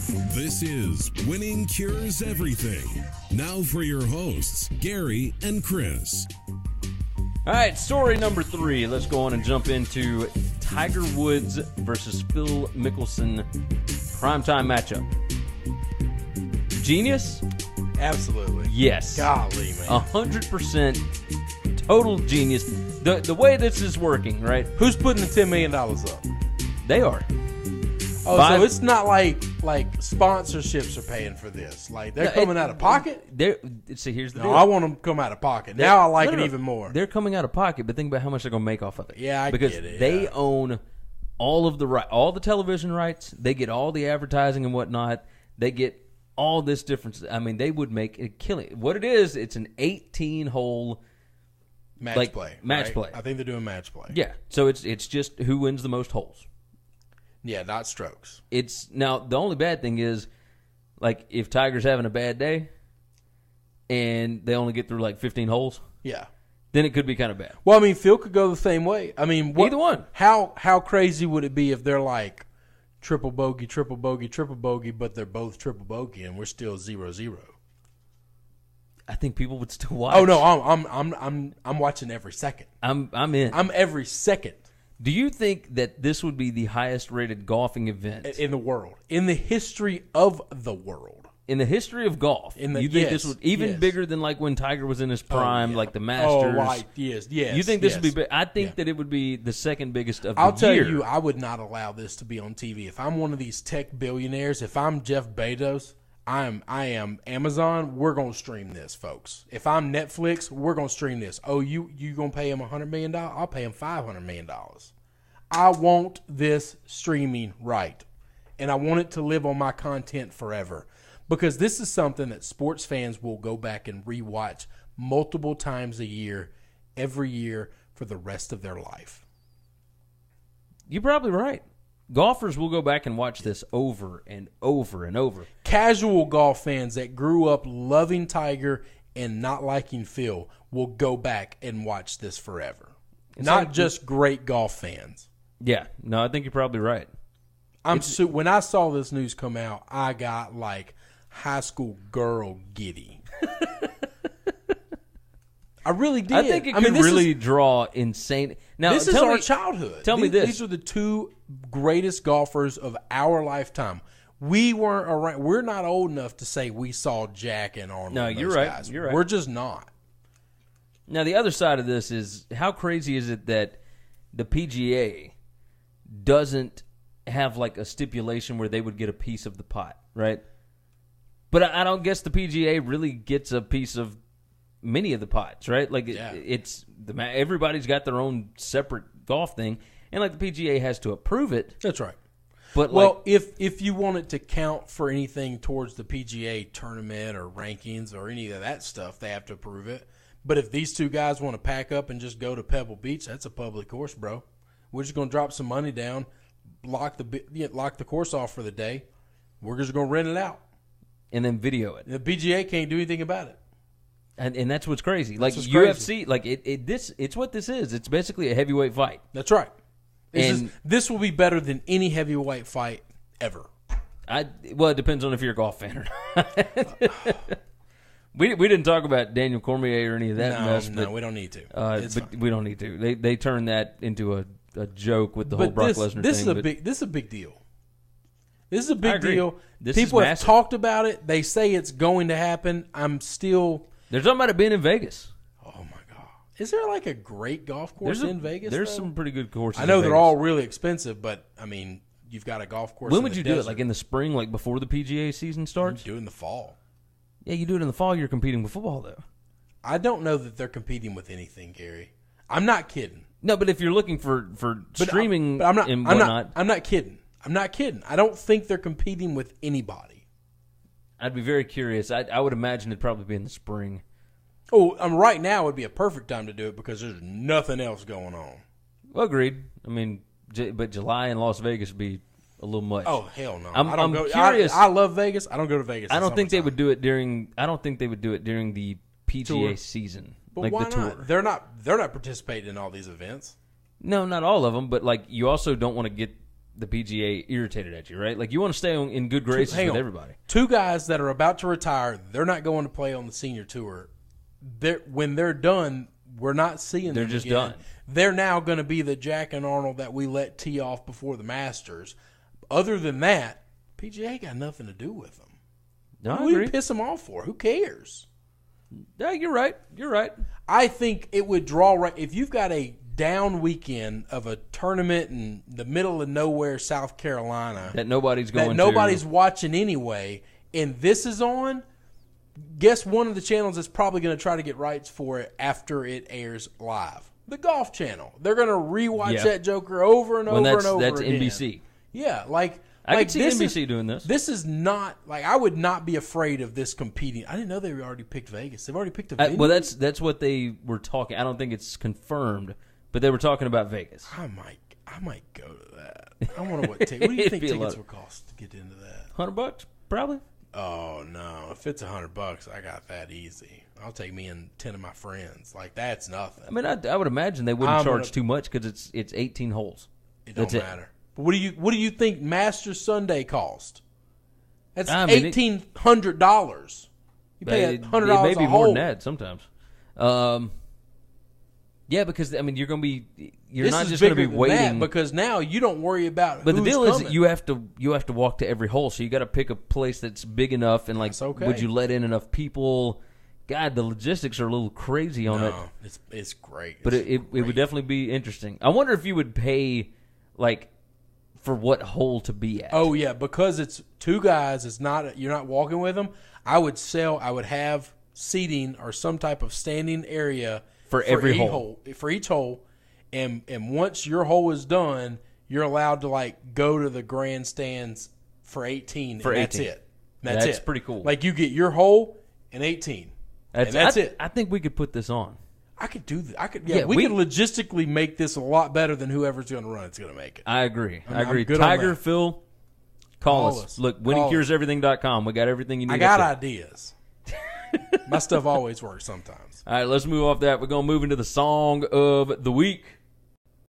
This is Winning Cures Everything. Now for your hosts, Gary and Chris. All right, story number 3. Let's go on and jump into Tiger Woods versus Phil Mickelson primetime matchup. Genius? Absolutely. Yes. Golly, man. 100% total genius. The way this is working, right? Who's putting the $10 million up? They are. Oh, so it's not like sponsorships are paying for this. Like they're coming out of pocket? See, here's the No, deal. I want them to come out of pocket. Now I like it even more. They're coming out of pocket, but think about how much they're going to make off of it. Yeah, I because get it. They own all of all the television rights. They get all the advertising and whatnot. They get all this difference. I mean, they would make a killing. What it is, it's an 18-hole match play. Match play. I think they're doing match play. Yeah. So it's just who wins the most holes. Yeah, not strokes. It's now the only bad thing is, like, if Tiger's having a bad day and they only get through like 15 holes, yeah, then it could be kind of bad. Well, I mean, Phil could go the same way. I mean, either one. How crazy would it be if they're like triple bogey, triple bogey, triple bogey, but they're both triple bogey and we're still 0-0? I think people would still watch. Oh no, I'm watching every second. I'm in. I'm every second. Do you think that this would be the highest rated golfing event in the world, in the history of the world, in the history of golf? You think this would even bigger than like when Tiger was in his prime, like the Masters? Oh, right. Yes. You think this would be big? I think that it would be the second biggest of the year. I'll tell you, I would not allow this to be on TV. If I'm one of these tech billionaires, if I'm Jeff Bezos, I am Amazon, we're going to stream this, folks. If I'm Netflix, we're going to stream this. Oh, you going to pay him $100 million? I'll pay him $500 million. I want this streaming right, and I want it to live on my content forever, because this is something that sports fans will go back and rewatch multiple times a year, every year, for the rest of their life. You're probably right. Golfers will go back and watch this over and over and over. Casual golf fans that grew up loving Tiger and not liking Phil will go back and watch this forever. Not just great golf fans. Yeah. No, I think you're probably right. When I saw this news come out, I got like high school girl giddy. I really did. I think it could really draw insane. Now, this is our childhood. Tell me this. These are the two greatest golfers of our lifetime. We weren't around. We're not old enough to say we saw Jack and Arnold. No, you're right. Guys. You're right. We're just not. Now, the other side of this is, how crazy is it that the PGA doesn't have like a stipulation where they would get a piece of the pot, right? But I don't guess the PGA really gets a piece of many of the pots, right? Like everybody's got their own separate golf thing, and like the PGA has to approve it. That's right. But if you want it to count for anything towards the PGA tournament or rankings or any of that stuff, they have to approve it. But if these two guys want to pack up and just go to Pebble Beach, that's a public course, bro. We're just going to drop some money down, lock the course off for the day. We're just going to rent it out. And then video it. The PGA can't do anything about it. And that's what's crazy. Like UFC, like it's what this is. It's basically a heavyweight fight. That's right. This will be better than any heavyweight fight ever. Well, it depends on if you're a golf fan or not. We didn't talk about Daniel Cormier or any of that mess. No, we don't need to. But we don't need to. They turned that into a joke with the whole Brock Lesnar thing. This is a big deal. This is a big deal. People have massive. Talked about it. They say it's going to happen. I'm still. They're talking about it being in Vegas. Oh my God! Is there like a great golf course in Vegas? There's some pretty good courses. I know they're all really expensive, but I mean, you've got a golf course. When would you do it? Like in the spring, like before the PGA season starts? You do it in the fall. Yeah, you do it in the fall. You're competing with football, though. I don't know that they're competing with anything, Gary. I'm not kidding. No, but if you're looking for streaming I'm not, and whatnot. I'm not kidding. I'm not kidding. I don't think they're competing with anybody. I'd be very curious. I would imagine it'd probably be in the spring. Oh, right now would be a perfect time to do it because there's nothing else going on. Well, agreed. I mean, but July in Las Vegas would be a little much. Oh, hell no. I'm curious. I love Vegas. I don't go to Vegas. I don't think they would do it during. I don't think they would do it during the PGA season. But like why the tour. not? They're not participating in all these events. No, not all of them. But like, you also don't want to get the PGA irritated at you, right? Like, you want to stay in good graces with everybody. Two guys that are about to retire, they're not going to play on the senior tour. When they're done, we're not seeing them. They're just again. done. They're now going to be the Jack and Arnold that we let tee off before the Masters. Other than that, PGA got nothing to do with them. No, Who I do agree. you piss them off for? Who cares? Yeah, you're right. You're right. I think it would draw right if you've got a down weekend of a tournament in the middle of nowhere, South Carolina, That nobody's going that nobody's watching anyway, and this is on. Guess one of the channels is probably going to try to get rights for it after it airs live. The Golf Channel. They're going to rewatch that joker over and over and over That's again. NBC. Yeah, like I could see this NBC doing this. This is not like I would not be afraid of this competing. I didn't know they already picked Vegas. They've already picked a venue. Well, that's what they were talking. I don't think it's confirmed, but they were talking about Vegas. I might go to that. I wonder what do you think tickets would cost to get into that? $100, probably. Oh no! If it's $100, I got that easy. I'll take me and 10 of my friends. Like that's nothing. I mean, I would imagine they wouldn't charge too much because it's 18 holes. It don't matter. But what do you think Masters Sunday cost? That's $1,800. You pay $100 a hole. It may be more than that sometimes. Yeah, because I mean, you're going to be not just going to be waiting because now you don't worry about. But the deal coming. is, you have to walk to every hole, so you got to pick a place that's big enough and like, would you let in enough people? God, the logistics are a little crazy on it. It's great. But it would definitely be interesting. I wonder if you would pay like for what hole to be at. Oh yeah, because it's two guys. It's not you're not walking with them. I would have seating or some type of standing area for every hole. For each hole, and once your hole is done, you're allowed to like go to the grandstands for 18. For 18. That's it. That's pretty cool. Like you get your hole and 18. That's it. I think we could put this on. I could do that. We could logistically make this a lot better than whoever's going to run it's going to make it. I agree. I'm good Tiger, on that. Phil, call us. Look, winningcureseverything.com. We got everything you need. I got ideas. My stuff always works sometimes. All right, let's move off that. We're going to move into the song of the week.